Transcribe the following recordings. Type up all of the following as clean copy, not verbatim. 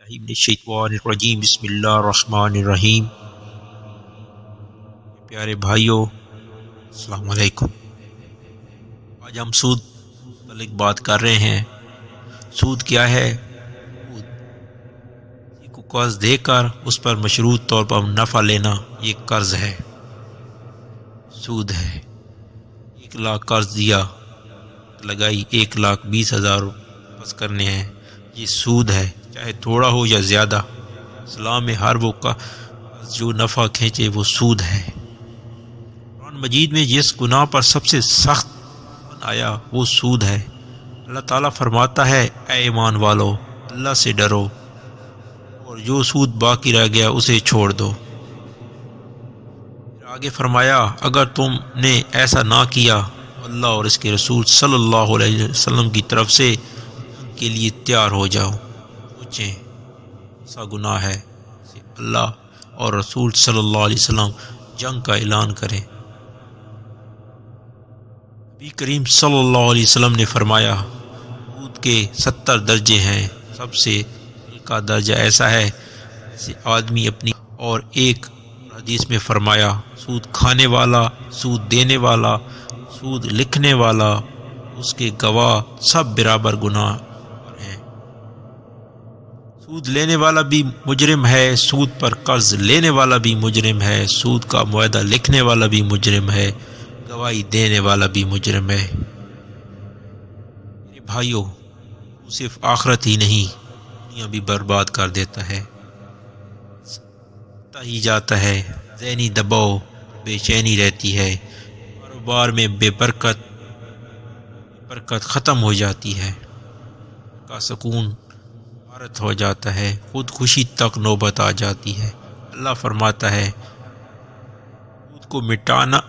من الشیطان الرجیم بسم اللہ الرحمن الرحیم۔ پیارے بھائیوں السلام علیکم۔ آج ہم سود متعلق بات کر رہے ہیں۔ سود کیا ہے؟ سود کسی کو قرض دے کر اس پر مشروط طور پر نفع لینا، یہ قرض ہے، سود ہے۔ 1,00,000 قرض دیا، لگائی 1,20,000 واپس کرنے ہیں، یہ سود ہے، چاہے تھوڑا ہو یا زیادہ۔ اسلام میں ہر وہ قرض جو نفع کھینچے وہ سود ہے۔ قرآن مجید میں جس گناہ پر سب سے سخت آیا وہ سود ہے۔ اللہ تعالیٰ فرماتا ہے اے ایمان والو اللہ سے ڈرو اور جو سود باقی رہ گیا اسے چھوڑ دو۔ پھر آگے فرمایا اگر تم نے ایسا نہ کیا اللہ اور اس کے رسول صلی اللہ علیہ وسلم کی طرف سے ان کے لیے تیار ہو جاؤ۔ سوچیں ایسا گناہ ہے کہ اللہ اور رسول صلی اللہ علیہ وسلم جنگ کا اعلان کریں۔ نبی کریم صلی اللہ علیہ وسلم نے فرمایا سود کے 70 درجے ہیں، سب سے ہلکا درجہ ایسا ہے جیسے آدمی اپنی، اور ایک حدیث میں فرمایا سود کھانے والا، سود دینے والا، سود لکھنے والا، اس کے گواہ سب برابر گناہ ہیں۔ سود لینے والا بھی مجرم ہے، سود پر قرض لینے والا بھی مجرم ہے، سود کا معاہدہ لکھنے والا بھی مجرم ہے، گواہی دینے والا بھی مجرم ہے۔ میرے بھائیوں، صرف آخرت ہی نہیں دنیا بھی برباد کر دیتا ہے، ہی جاتا ہے، ذہنی دباؤ، بے چینی رہتی ہے، کاروبار میں بے برکت ختم ہو جاتی ہے، کا سکون غارت ہو جاتا ہے، خودکشی تک نوبت آ جاتی ہے۔ اللہ فرماتا ہے سود کو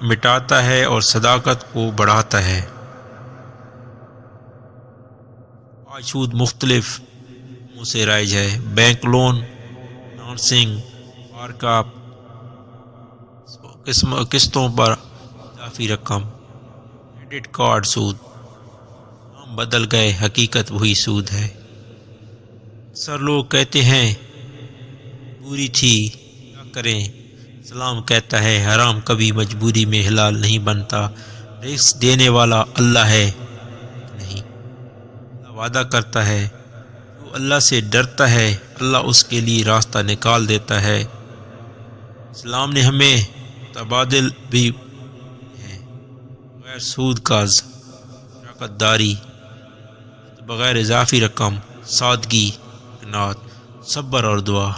مٹاتا ہے اور صداقت کو بڑھاتا ہے۔ آج سود مختلف منہ سے رائج ہے، بینک لون، فنانسنگ، مارکاپ، قسطوں پر اضافی رقم، کریڈٹ کارڈ سود، نام بدل گئے حقیقت وہی سود ہے۔ اکثر لوگ کہتے ہیں مجبوری تھی کیا کریں، اسلام کہتا ہے حرام کبھی مجبوری میں حلال نہیں بنتا، رزق دینے والا اللہ ہے نہیں۔ اللہ وعدہ کرتا ہے جو اللہ سے ڈرتا ہے اللہ اس کے لیے راستہ نکال دیتا ہے۔ اسلام نے ہمیں تبادل بھی ہے، بغیر سود قرض، شراکت داری، بغیر اضافی رقم، سادگی، اقناعت، صبر اور دعا۔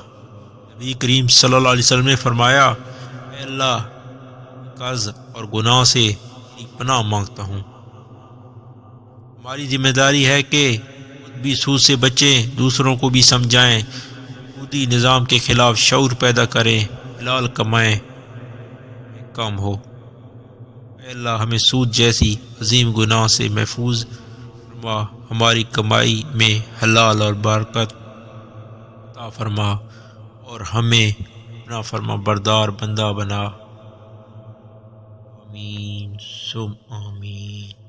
نبی کریم صلی اللہ علیہ وسلم نے فرمایا اے اللہ قرض اور گناہ سے تیری پناہ مانگتا ہوں۔ ہماری ذمہ داری ہے کہ خود بھی سود سے بچیں، دوسروں کو بھی سمجھائیں، سودی نظام کے خلاف شعور پیدا کریں، حلال کمائیں، کم ہو۔ اے اللہ ہمیں سود جیسی عظیم گناہ سے محفوظ فرما، ہماری کمائی میں حلال اور برکت عطا فرما اور ہمیں اپنا فرما بردار بندہ بنا۔ آمین ثم آمین۔